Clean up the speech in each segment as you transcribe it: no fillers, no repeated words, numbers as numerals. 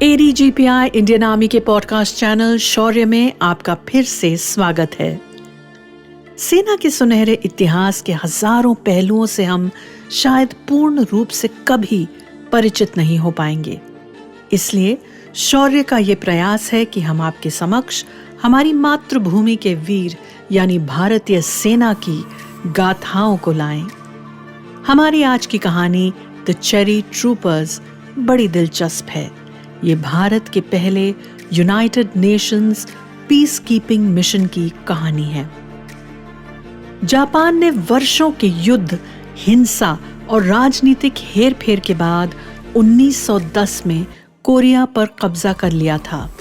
ADGPI Indian army के podcast channel शौर्य में आपका फिर से स्वागत है। सेना के सुनहरे इतिहास के हजारों पहलुओं से हम शायद पूर्ण रूप से कभी परिचित नहीं हो पाएंगे। इसलिए शौर्य का ये प्रयास है कि हम आपके समक्ष हमारी मातृभूमि के वीर यानी भारतीय सेना की गाथाओं को लाएं। हमारी आज की कहानी द चेरी ट्रूपर्स बड़ी दिलचस्प है। ये भारत के पहले United Nations peace keeping mission की कहानी है। जापान ने वर्षों के युद्ध, हिंसा और राजनीतिक हेरफेर के बाद 1910 में कोरिया पर कब्जा कर लिया था,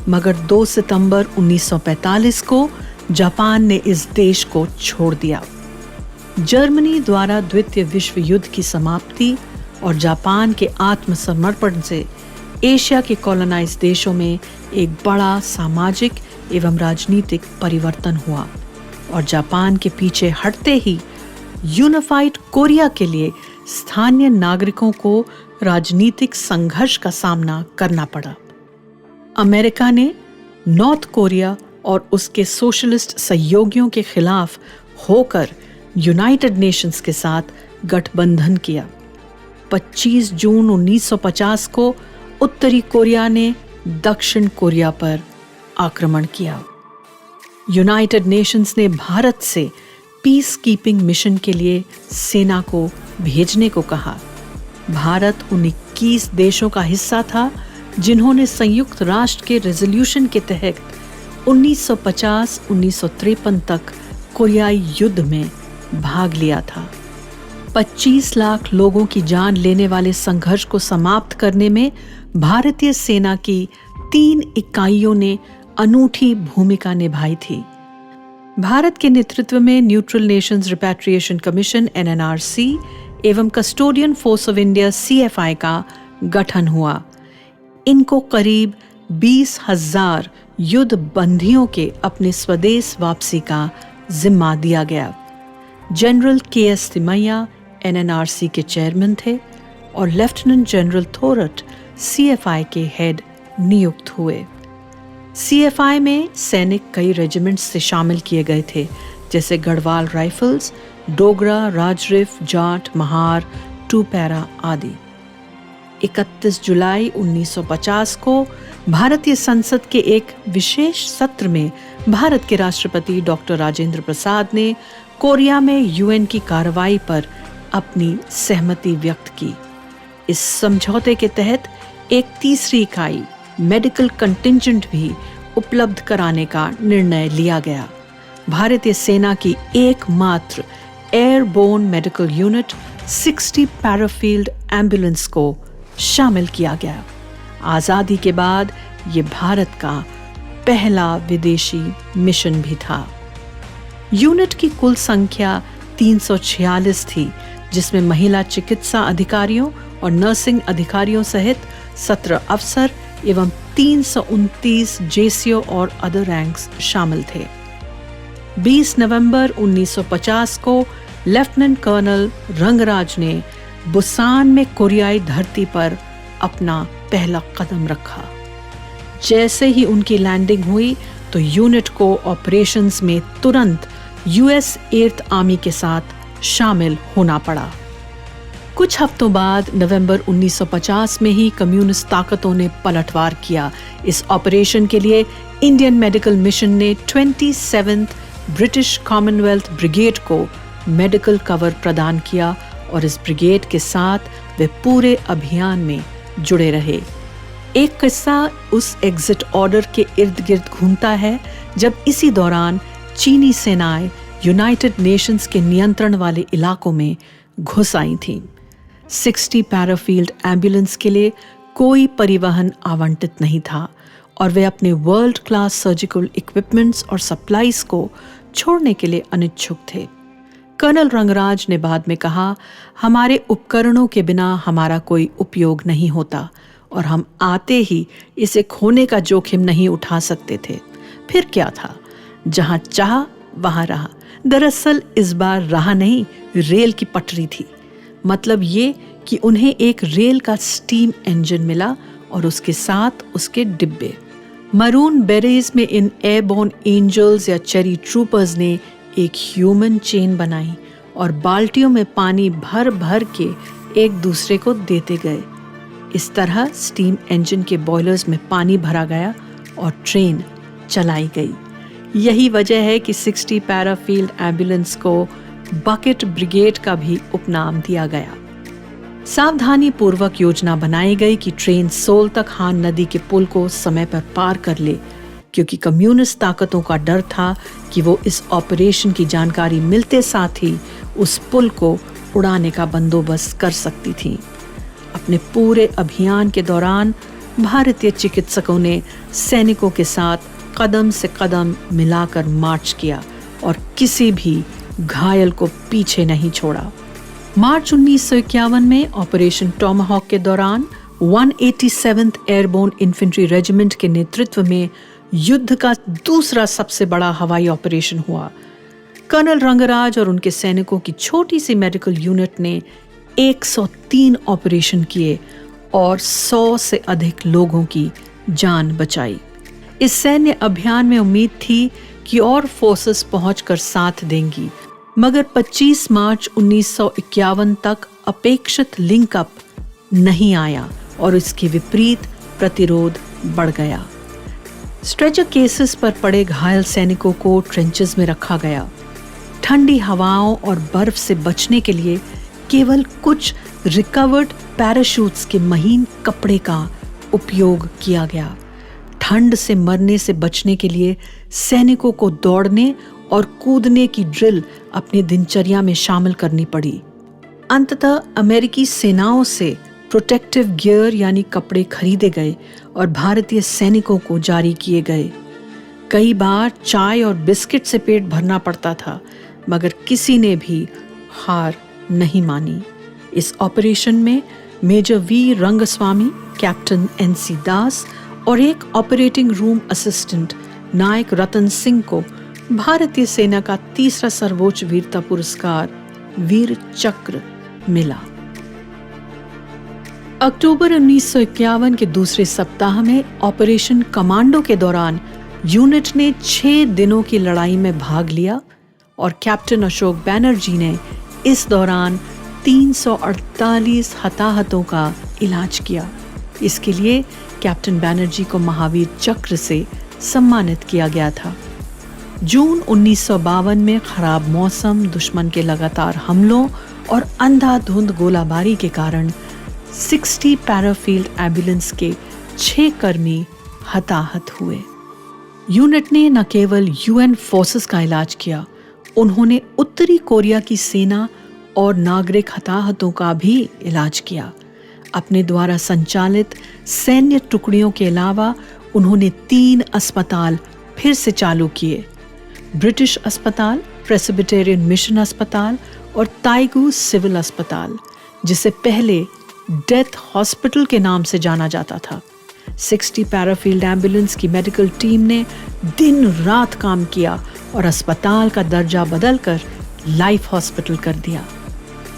मगर 2 सितंबर 1945 को जापान ने इस देश को छोड़ दिया। जर्मनी द्वारा द्वितीय विश्व युद्ध की समाप्ति और जापान के आत्मसमर्पण से एशिया के कॉलोनाइज देशों में एक बड़ा सामाजिक एवं राजनीतिक परिवर्तन हुआ और जापान के पीछे हटते ही यूनिफाइड कोरिया के लिए स्थानीय नागरिकों को राजनीतिक संघर्ष का सामना करना पड़ा। अमेरिका ने नॉर्थ कोरिया और उसके सोशलिस्ट सहयोगियों के खिलाफ होकर यूनाइटेड नेशंस के साथ गठबंधन किया। 25 जून 1950 को उत्तरी कोरिया ने दक्षिण कोरिया पर आक्रमण किया। यूनाइटेड नेशंस ने भारत से पीस कीपिंग मिशन के लिए सेना को भेजने को कहा। भारत उन 21 देशों का हिस्सा था जिन्होंने संयुक्त राष्ट्र के रेजोल्यूशन के तहत 1950-1953 तक कोरियाई युद्ध में भाग लिया था। 25 लाख लोगों की जान लेने वाले संघर्ष को समाप्त करने में भारतीय सेना की 3 इकाइयों ने अनूठी भूमिका निभाई थी। भारत के नेतृत्व में neutral Nations repatriation commission NNRC एवं custodian force of India CFI का गठन हुआ। इनको करीब 20,000 युद्ध बंदियों के अपने स्वदेश वापसी का जिम्मा दिया गया। जनरल KS तिमैया NNRC के चेयरमैन थे और लेफ्टिनेंट जनरल थोरट CFI के हेड नियुक्त हुए। CFI में सैनिक कई रेजिमेंट्स से शामिल किए गए थे, जैसे गढ़वाल राइफल्स, डोगरा, राजरिफ, जाट, महार, 2 पैरा आदि। 31 जुलाई 1950 को भारतीय संसद के एक विशेष सत्र में भारत के राष्ट्रपति डॉक्टर राजेंद्र प्रसाद ने कोरिया में UN की कार्रवाई पर अपनी सहमति व्यक्त की। इस समझौते के तहत एक तीसरी इकाई मेडिकल कंटिंजेंट भी उपलब्ध कराने का निर्णय लिया गया। भारतीय सेना की एकमात्र airborne medical unit 60 para field ambulance को शामिल किया गया। आजादी के बाद ये भारत का पहला विदेशी मिशन भी था। यूनिट की कुल संख्या 346 थी, जिसमें महिला चिकित्सा अधिकारियों और नर्सिंग अधिकारियों सहित 17 अफसर एवं 329 JCO और अदर रैंक्स शामिल थे। 20 नवंबर 1950 को लेफ्टिनेंट कर्नल रंगराज ने बुसान में कोरियाई धरती पर अपना पहला कदम रखा। जैसे ही उनकी लैंडिंग हुई तो यूनिट को ऑपरेशंस में तुरंत US 8th आर्मी के साथ शामिल होना पड़ा। कुछ हफ्तों बाद नवंबर 1950 में ही कम्युनिस्ट ताकतों ने पलटवार किया। इस ऑपरेशन के लिए इंडियन मेडिकल मिशन ने 27th ब्रिटिश कॉमनवेल्थ ब्रिगेड को मेडिकल कवर प्रदान किया और इस ब्रिगेड के साथ वे पूरे अभियान में जुड़े रहे। एक किस्सा उस एग्जिट ऑर्डर के इर्द गिर्द घूमता है, जब इसी दौरान चीनी सेनाएं यूनाइटेड नेशंस के नियंत्रण वाले इलाकों में घुस आई थीं। 60 पैराफील्ड एम्बुलेंस के लिए कोई परिवहन आवंटित नहीं था और वे अपने वर्ल्ड क्लास सर्जिकल इक्विपमेंट्स और सप्लाईज को छोड़ने के लिए अनिच्छुक थे। कर्नल रंगराज ने बाद में कहा, हमारे उपकरणों के बिना हमारा कोई उपयोग नहीं होता और हम आते ही इसे खोने का जोखिम नहीं उठा सकते थे। फिर क्या था, जहां चाह वहां रहा। दरअसल इस बार राह नहीं, रेल की पटरी थी। मतलब ये कि उन्हें एक रेल का स्टीम इंजन मिला और उसके साथ उसके डिब्बे। मरून बेरेज में इन एयरबोर्न एंजल्स या चेरी ट्रूपर्स ने एक ह्यूमन चेन बनाई और बाल्टियों में पानी भर भर के एक दूसरे को देते गए। इस तरह स्टीम इंजन के बॉयलर्स में पानी भरा गया और ट्रेन चलाई गई। यही वजह है कि 60 पैराफील्ड एम्बुलेंस को बकेट ब्रिगेड का भी उपनाम दिया गया। सावधानी पूर्वक योजना बनाई गई कि ट्रेन सोल तक हान नदी के पुल को समय पर पार कर ले, क्योंकि कम्युनिस्ट ताकतों का डर था कि वो इस ऑपरेशन की जानकारी मिलते साथ ही उस पुल को उड़ाने का बंदोबस्त कर सकती थी। अपने पूरे अभियान के दौरान भारतीय चिकित्सकों ने सैनिकों के साथ कदम से कदम मिलाकर मार्च किया और किसी भी घायल को पीछे नहीं छोड़ा। मार्च 1951 में ऑपरेशन टॉमाहॉक के दौरान 187th एयरबोर्न इन्फेंट्री रेजिमेंट के नेतृत्व में युद्ध का दूसरा सबसे बड़ा हवाई ऑपरेशन हुआ। कर्नल रंगराज और उनके सैनिकों की छोटी सी मेडिकल यूनिट ने 103 ऑपरेशन किए और 100 से अधिक लोगों की जान बचाई। इस सैन्य अभियान में उम्मीद थी कि और फोर्सेस पहुंचकर साथ देंगी, मगर 25 मार्च 1951 तक अपेक्षित लिंकअप नहीं आया और इसके विपरीत प्रतिरोध बढ़ गया। स्ट्रेचर केसेस पर पड़े घायल सैनिकों को ट्रेंचेस में रखा गया। ठंडी हवाओं और बर्फ से बचने के लिए केवल कुछ रिकवर्ड पैराशूट्स के महीन कपड़े का उपयोग किया गया। ठंड से मरने से बचने के लिए सैनिकों को दौड़ने और कूदने की ड्रिल अपनी दिनचर्या में शामिल करनी पड़ी। अंततः अमेरिकी सेनाओं से प्रोटेक्टिव गियर यानी कपड़े खरीदे गए और भारतीय सैनिकों को जारी किए गए। कई बार चाय और बिस्किट से पेट भरना पड़ता था, मगर किसी ने भी हार नहीं मानी। इस ऑपरेशन में major V Rangaswamy, captain NC Das और एक ऑपरेटिंग रूम असिस्टेंट नायक रतन सिंह को भारतीय सेना का तीसरा सर्वोच्च वीरता पुरस्कार वीर चक्र मिला। अक्टूबर 1951 के दूसरे सप्ताह में ऑपरेशन कमांडो के दौरान यूनिट ने 6 दिनों की लड़ाई में भाग लिया और कैप्टन अशोक बैनर्जी ने इस दौरान 348 हताहतों का इलाज किया। इसके लिए कैप्टन बैनर्जी को महावीर चक्र से सम्मानित किया गया था। जून 1952 में खराब मौसम, दुश्मन के लगातार हमलों और अंधाधुंध गोलाबारी के कारण 60 पैराफील्ड एम्बुलेंस के 6 कर्मी हताहत हुए। यूनिट ने न केवल UN फोर्सेस का इलाज किया, उन्होंने उत्तरी कोरिया की सेना और नागरिक हताहतों का भी इलाज किया। अपने द्वारा संचालित सैन्य टुकड़ियों के अलावा उन्होंने 3 अस्पताल फिर से चालू किए। ब्रिटिश अस्पताल, प्रेस्बिटेरियन मिशन अस्पताल और ताइगू सिविल अस्पताल, जिसे पहले डेथ हॉस्पिटल के नाम से जाना जाता था। 60 पैराफील्ड एम्बुलेंस की मेडिकल टीम ने दिन रात काम किया और अस्पताल का दर्जा बदलकर लाइफ हॉस्पिटल कर दिया।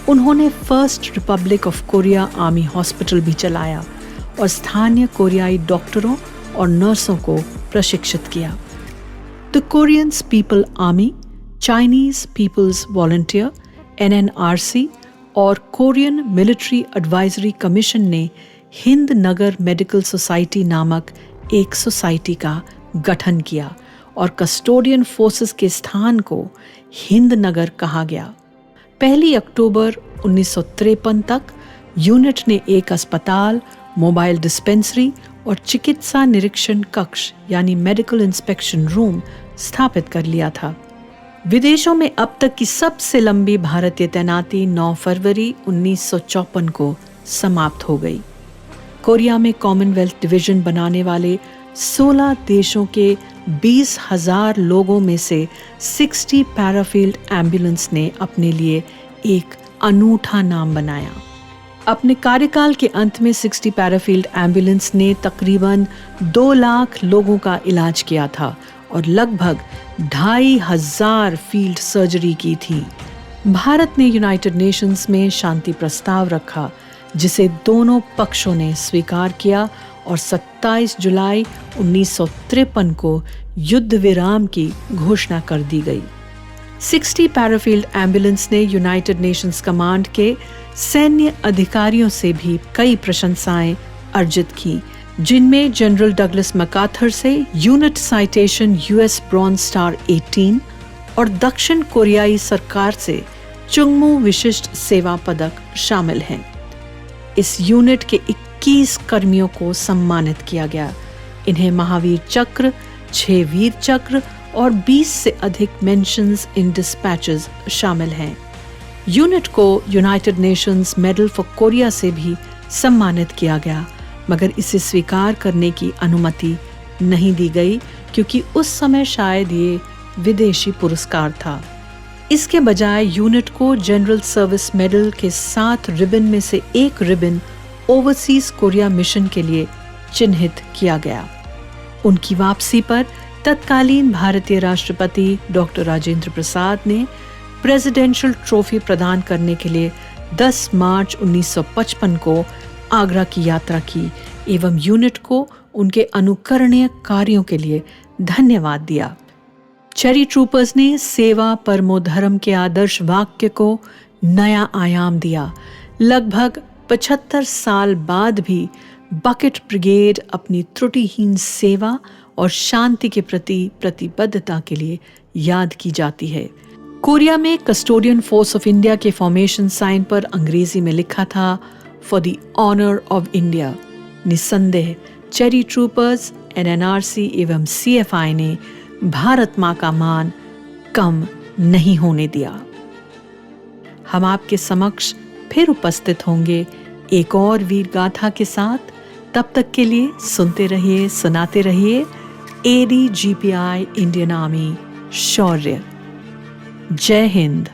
उन्होंने first Republic of Korea army hospital भी चलाया और स्थानीय कोरियाई डॉक्टरों और नर्सों को प्रशिक्षित किया। The Koreans people army, Chinese people's volunteer NNRC और कोरियन मिलिट्री एडवाइजरी कमीशन ने हिंद नगर मेडिकल सोसाइटी नामक एक सोसाइटी का गठन किया और कस्टोडियन फोर्सेस के स्थान को हिंद नगर कहा गया। 1 अक्टूबर 1953 तक यूनिट ने एक अस्पताल, मोबाइल डिस्पेंसरी और चिकित्सा निरीक्षण कक्ष यानी मेडिकल इंस्पेक्शन रूम स्थापित कर लिया था। विदेशों में अब तक की सबसे लंबी भारतीय तैनाती 9 फरवरी 1954 को समाप्त हो गई। कोरिया में कॉमनवेल्थ डिवीजन बनाने वाले 16 देशों के 20,000 लोगों में से 60 पैराफील्ड एम्बुलेंस ने अपने लिए एक अनूठा नाम बनाया। अपने कार्यकाल के अंत में 60 पैराफील्ड एम्बुलेंस ने तकरीबन 2 लाख लोगों का इलाज किया था और लगभग 2,500 फील्ड सर्जरी की थी। भारत ने यूनाइटेड नेशंस में शांति प्रस्ताव रखा, जिसे दोनों पक्षों ने स्वीकार किया और 27 जुलाई 1953 को युद्ध विराम की घोषणा कर दी गई। 60 पैराफील्ड एम्बुलेंस ने यूनाइटेड नेशंस कमांड के सैन्य अधिकारियों से भी कई प्रशंसाएं अर्जित की, जिनमें जनरल डगलस मैकार्थर से unit citation US bronze star 18 और दक्षिण कोरियाई सरकार से चुंगमू विशिष्ट सेवा पदक शामिल हैं। इस यूनिट के 21 कर्मियों को सम्मानित किया गया। इन्हें महावीर चक्र, 6 वीर चक्र और 20 से अधिक मेंशंस इन डिस्पैचेस शामिल हैं। यूनिट को United Nations medal for Korea से भी सम्मानित किया गया, मगर इसे स्वीकार करने की अनुमति नहीं दी गई क्योंकि उस समय शायद ये विदेशी पुरस्कार था। इसके बजाय यूनिट को जनरल सर्विस मेडल के 7 रिबन में से एक रिबन ओवरसीज कोरिया मिशन के लिए चिन्हित किया गया। उनकी वापसी पर तत्कालीन भारतीय राष्ट्रपति डॉक्टर राजेंद्र प्रसाद ने प्रेसिडेंशियल ट्रॉफी प्रदान करने के लिए 10 मार्च 1955 को आगरा की यात्रा की एवं यूनिट को उनके अनुकरणीय कार्यों के लिए धन्यवाद दिया। चेरी ट्रूपर्स ने सेवा परमो धर्म के आदर्श वाक्य को नया आयाम दिया। लगभग 75 साल बाद भी बकेट ब्रिगेड अपनी त्रुटिहीन सेवा और शांति के प्रति प्रतिबद्धता के लिए याद की जाती है। कोरिया में कस्टोडियन फोर्स ऑफ इंडिया के फॉर्मेशन साइन पर अंग्रेजी में लिखा था, for the honour of India. निस्संदेह चेरी ट्रूपर्स, एनएनआरसी एवं सीएफआई ने भारत मां का मान कम नहीं होने दिया। हम आपके समक्ष फिर उपस्थित होंगे एक और वीर गाथा के साथ। तब तक के लिए सुनते रहिए, सुनाते रहिए ADGPI इंडियन आर्मी शौर्य। जय हिंद।